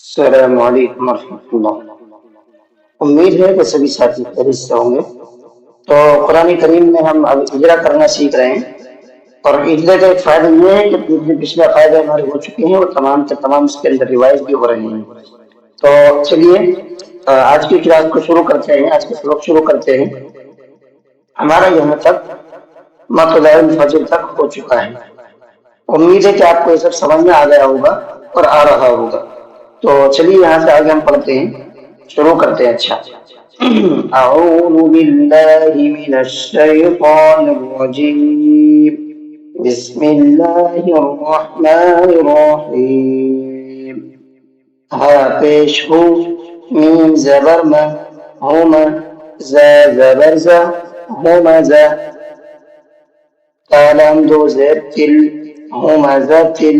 السلام علیکم ورحمۃ اللہ۔ امید ہے کہ سبھی ساتھی خیریت سے ہوں گے۔ تو قرآن کریم میں ہم اب اجرا کرنا سیکھ رہے ہیں، اور اجرا کا ایک فائدہ یہ ہے کہ پچھلے فائدے ہمارے ہو چکے ہیں اور تمام کے تمام اس کے اندر ریوائز بھی ہو رہے ہیں۔ تو چلیے آج کی کلاس کو شروع کرتے ہیں، آج کا سبق شروع کرتے ہیں۔ ہمارا یہاں تک مطلع الفجر تک ہو چکا ہے۔ امید ہے کہ آپ کو یہ سب سمجھ میں آ گیا ہوگا اور آ رہا ہوگا۔ تو چلیے یہاں سے آگے ہم پڑھتے ہیں، شروع کرتے ہیں۔ اچھا، اعوذ باللہ من الشیطان الرجیم، بسم اللہ الرحمن الرحیم۔ ہا پیش ہو، میم زبر م، ہوم، ز زبر ز، ہوم ز، لام دو زیر تل، ہوم ز تل،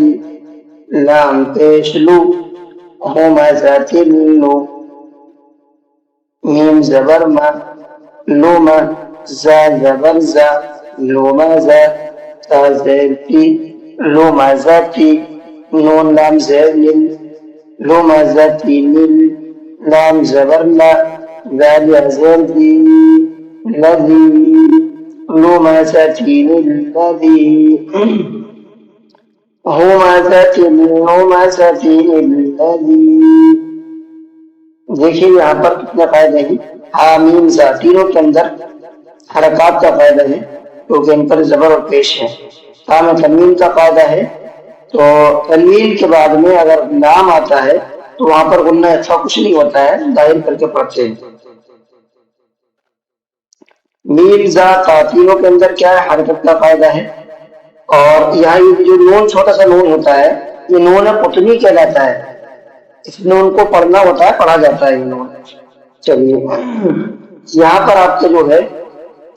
لام پیش لو، ہومزۃ اللو، میم زبر م، لوم، ز زبر ز، لومز، تا زیر تی، لومزتی، نون لام زیر لل، لومزتی لل، لام زبر ل، ذال زیر دی، لذی، لومزتی للذی، ہومزۃ اللومزۃ للذی۔ دیکھیے یہاں پر کتنے فائدے ہیں۔ حامیم زا، تینوں کے اندر حرکات کا فائدہ ہے کیونکہ ان پر زبر اور پیش ہے۔ تام تنوین کا فائدہ ہے، تو تنوین کے بعد میں اگر لام آتا ہے تو وہاں پر غنہ اچھا کچھ نہیں ہوتا ہے، ظاہر کر کے پڑھتے ہیں۔ میم زا تا، تینوں کے اندر کیا ہے؟ حرکت کا فائدہ ہے۔ اور یہاں یہ جو نون چھوٹا سا نون ہوتا ہے، یہ نون قطنی کہلاتا ہے، اس نون کو پڑھنا ہوتا ہے، پڑھا جاتا ہے یہ نون۔ چلیے یہاں پر آپ کا جو ہے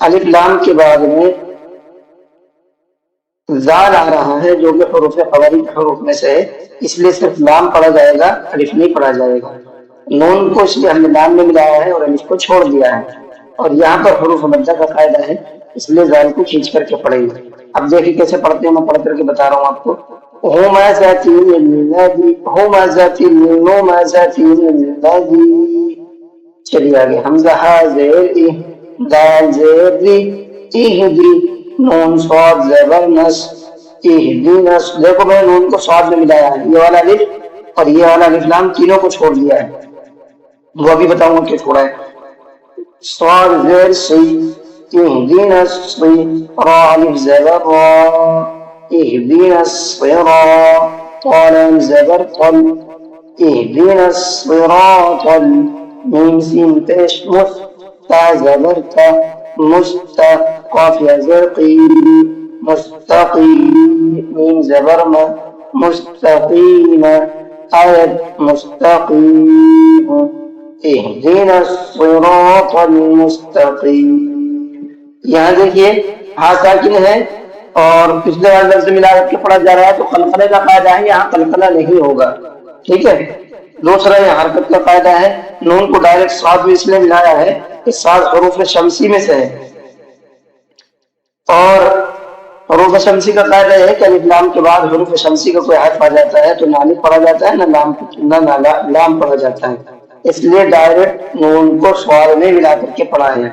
الف لام کے بعد میں زال آ رہا ہے جو کہ حروف قوالی کے حروف میں سے ہے، اس لیے صرف لام پڑھا جائے گا، الف نہیں پڑھا جائے گا۔ نون کو اس لیے ہم نے لام میں ملایا ہے اور الف کو چھوڑ دیا ہے، اور یہاں پر حروف مدہ کا فائدہ ہے، اس لیے زال کو کھینچ کر کے پڑھیں گے۔ اب دیکھیں کیسے پڑھتے ہیں، میں پڑھ کر کے بتا رہا ہوں آپ کو۔ ہومزۃ للذی، ہومزۃ للذی، چلیے آگے۔ حمزہ ہا زیر ای، دال زیر ری، اہدی، نون صاد زبر نس، اہدینس۔ دیکھو میں نے نون کو صاد میں ملایا ہے، یہ والا الف اور یہ والا الف لام تینوں کو چھوڑ دیا ہے، وہ ابھی بتاؤں گا کیوں چھوڑا ہے۔ صاد زیر سی، اہدینس سی، را الف زبر را، اہدینس صرا، طالم زبر طل، اهدنا الصراط، میم سین پیش مس، تا زبر تا، مست، قاف یا زرقی، مستقیم، میم زبر ما، مستقیم، آیت مستقیم، اهدنا الصراط المستقیم۔ یہاں دیکھیے ہاں ساکن ہے اور پچھلے والے لفظ سے ملا کر کے پڑھا جا رہا ہے، تو قلقلے کا فائدہ ہے، یہاں قلقلہ نہیں ہوگا، ٹھیک ہے۔ دوسرا یہ حرکت کا فائدہ ہے، نون کو ڈائریکٹ صاد میں اس لیے ملایا ہے کہ صاد حروف شمسی میں سے ہے، اور حروف شمسی کا فائدہ ہے کہ الف لام کے بعد حروف شمسی کا کوئی حرف آ جاتا ہے تو نہ الف پڑھا جاتا ہے نہ لام پڑھا جاتا ہے، اس لیے ڈائریکٹ نون کو صاد میں ملا کر کے پڑھا ہے۔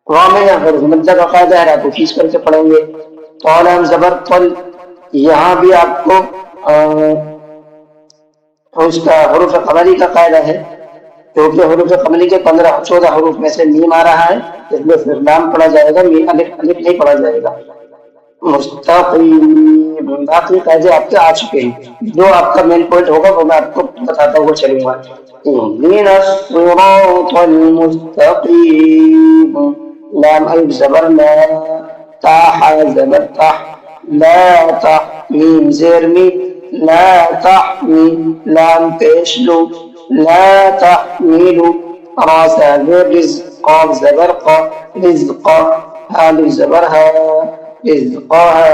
میں حروف مدہ کا فائدہ ہے، آپ کو کھینچ کر کے پڑھیں گے۔ طالم زبر طل، یہاں بھی آپ کو اس کا حروف قمری کا فائدہ ہے، کیونکہ حروف قمری کے 14 حروف میں سے میم آ رہا ہے، اس لیے صرف لام پڑھا جائے گا، الف نہیں پڑھا جائے گا۔ مستقیم، باقی قاعدے آپ کے آ چکے ہیں، جو آپ کا مین پوائنٹ ہوگا وہ میں آپ کو بتاتا ہوا چلوں گا۔ اهدنا الصراط المستقیم، لام الف زبر لا، تا حا زبر تح، لا تح، میم زیر می، لا تحمل، لام پیش لو، لا تحمل، را زبر رزق، قاف زبر قا، رزق، ها زبر ها، رزقها،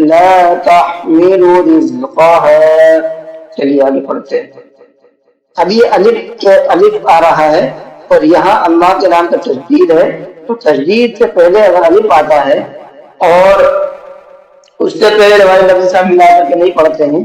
لا تحمل رزقها۔ چلیے آگے پڑھتے ہیں۔ اب یہ الف آ رہا ہے اور یہاں اللہ کے نام کا تجدید ہے، تو تجدید سے پہلے اگر الف آتا ہے اور اس سے پہلے ہمارے لفظ سے ملا کر کے نہیں پڑھتے ہیں